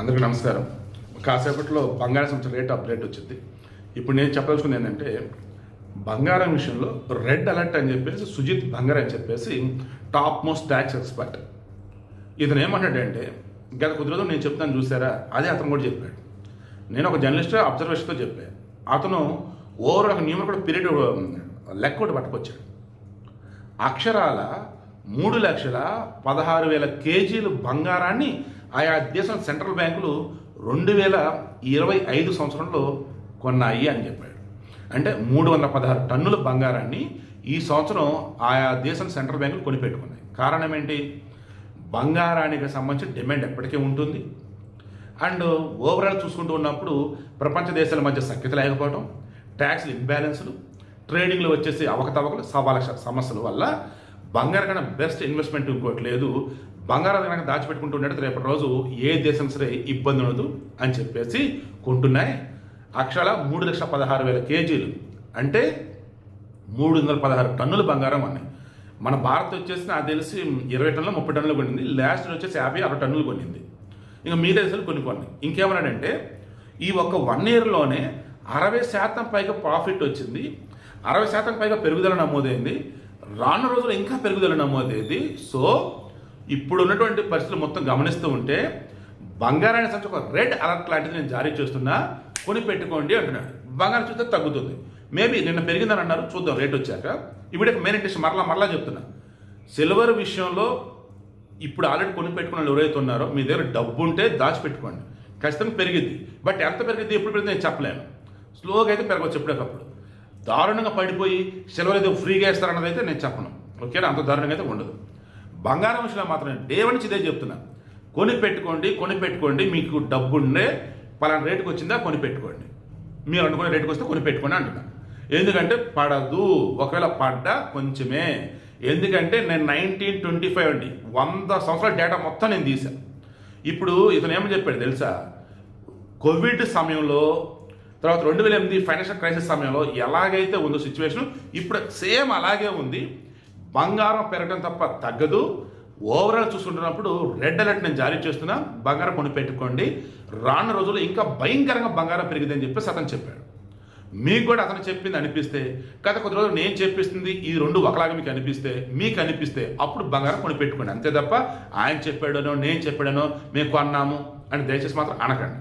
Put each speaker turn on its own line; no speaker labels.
అందరికీ నమస్కారం. కాసేపట్లో బంగారం సంబంధించిన రేట్ అప్డేట్ వచ్చింది. ఇప్పుడు నేను చెప్పదలుచుకుంది ఏంటంటే, బంగారం విషయంలో రెడ్ అలర్ట్ అని చెప్పేసి సుజిత్ బంగారం అని చెప్పేసి టాప్ మోస్ట్ ట్యాక్స్ ఎక్స్పర్ట్ ఇతను ఏమంటాడంటే, గత కొద్ది రోజులు నేను చెప్తాను చూసారా, అదే అతను కూడా చెప్పాడు. నేను ఒక జర్నలిస్ట్ అబ్జర్వేషన్తో చెప్పాను. అతను ఓవర్ ఒక న్యూమరికల్ పీరియడ్ లెక్క ఒకటి పట్టుకొచ్చాడు. అక్షరాల 3,16,000 కేజీలు బంగారాన్ని ఆయా దేశం సెంట్రల్ బ్యాంకులు 2025 సంవత్సరంలో కొన్నాయి అని చెప్పాడు. అంటే 316 టన్నుల బంగారాన్ని ఈ సంవత్సరం ఆయా దేశం సెంట్రల్ బ్యాంకులు కొనిపెట్టుకున్నాయి. కారణం ఏంటి? బంగారానికి సంబంధించిన డిమాండ్ ఎప్పటికీ ఉంటుంది. అండ్ ఓవరాల్ చూసుకుంటూ ఉన్నప్పుడు ప్రపంచ దేశాల మధ్య సఖ్యత లేకపోవడం, ట్యాక్స్లు ఇంబ్యాలెన్స్లు, ట్రేడింగ్లో వచ్చేసి అవకతవకలు, సమస్యల వల్ల బంగారం కన్నా బెస్ట్ ఇన్వెస్ట్మెంట్ ఇంకోటి లేదు. బంగారం కనుక దాచిపెట్టుకుంటూ ఉండేది రేపటి రోజు ఏ దేశం సరే ఇబ్బంది ఉండదు అని చెప్పేసి కొంటున్నాయి. అక్షరాల 3,16,000 కేజీలు అంటే 316 టన్నుల బంగారం అన్నాయి. మన భారత్ వచ్చేసి నాకు తెలిసి 20 టన్నులు 30 టన్నులు కొనింది. లాస్ట్ వచ్చేసి 50-60 టన్నులు కొనింది. ఇంకా మిగతా దేశాలు కొన్ని. ఇంకేమన్నాడంటే, ఈ ఒక్క 1 ఇయర్లోనే 60% పైగా ప్రాఫిట్ వచ్చింది, 60% పైగా పెరుగుదల నమోదైంది, రానున్న రోజులు ఇంకా పెరుగుదల నమోదైంది. సో ఇప్పుడు ఉన్నటువంటి పరిస్థితులు మొత్తం గమనిస్తూ ఉంటే బంగారానికి సంబంధించి ఒక రెడ్ అలర్ట్ లాంటిది నేను జారీ చేస్తున్నా, కొని పెట్టుకోండి అంటున్నాడు. బంగారం చూస్తే తగ్గుతుంది, మేబీ నిన్న పెరిగిందని అన్నారు, చూద్దాం రేట్ వచ్చాక. ఇప్పుడు మెయిన్ ఇంట్రెస్ట్ మరలా చెప్తున్నా, సిల్వర్ విషయంలో ఇప్పుడు ఆల్రెడీ కొని పెట్టుకున్న వాళ్ళు ఎవరైతే ఉన్నారో మీ దగ్గర డబ్బు ఉంటే దాచిపెట్టుకోండి, ఖచ్చితంగా పెరిగిద్ది. బట్ ఎంత పెరిగిద్ది, ఎప్పుడు పెరిగింది నేను చెప్పలేను. స్లోగా అయితే పెరగవచ్చు ఎప్పటికప్పుడు. దారుణంగా పడిపోయి సిల్వర్ అయితే ఫ్రీగా ఇస్తారన్నది అయితే నేను చెప్పను. ఓకేనా? అంత దారుణంగా అయితే ఉండదు. బంగారం విషయంలో మాత్రం డే నుంచి ఇదే చెప్తున్నా, కొని పెట్టుకోండి. మీకు డబ్బు ఉండే పలానా రేటుకి వచ్చిందా కొని పెట్టుకోండి, మీరు అనుకునే రేటుకి వస్తే కొని పెట్టుకోండి అంటున్నా. ఎందుకంటే పడదు, ఒకవేళ పడ్డా కొంచెమే. ఎందుకంటే నేను 1925 అండి, 100 సంవత్సరాల డేటా మొత్తం నేను తీశాను. ఇప్పుడు ఇతను ఏమని చెప్పాడు తెలుసా, కోవిడ్ సమయంలో, తర్వాత 2008 ఫైనాన్షియల్ క్రైసిస్ సమయంలో ఎలాగైతే ఉందో సిచ్యువేషన్ ఇప్పుడు సేమ్ అలాగే ఉంది. బంగారం పెరగడం తప్ప తగ్గదు. ఓవరాల్ చూసుకుంటున్నప్పుడు రెడ్ అలర్ట్ నేను జారీ చేస్తున్నా, బంగారం కొని పెట్టుకోండి, రానున్న రోజుల్లో ఇంకా భయంకరంగా బంగారం పెరిగిందని చెప్పేసి అతను చెప్పాడు. మీకు కూడా అతను చెప్పింది అనిపిస్తే, గత కొద్ది రోజులు నేను చెప్పిస్తుంది ఈ రెండు ఒకలాగా మీకు అనిపిస్తే అప్పుడు బంగారం కొని పెట్టుకోండి. అంతే తప్ప ఆయన చెప్పాడనో నేను చెప్పాడనో మేము కొన్నాము అని దయచేసి మాత్రం అనకండి.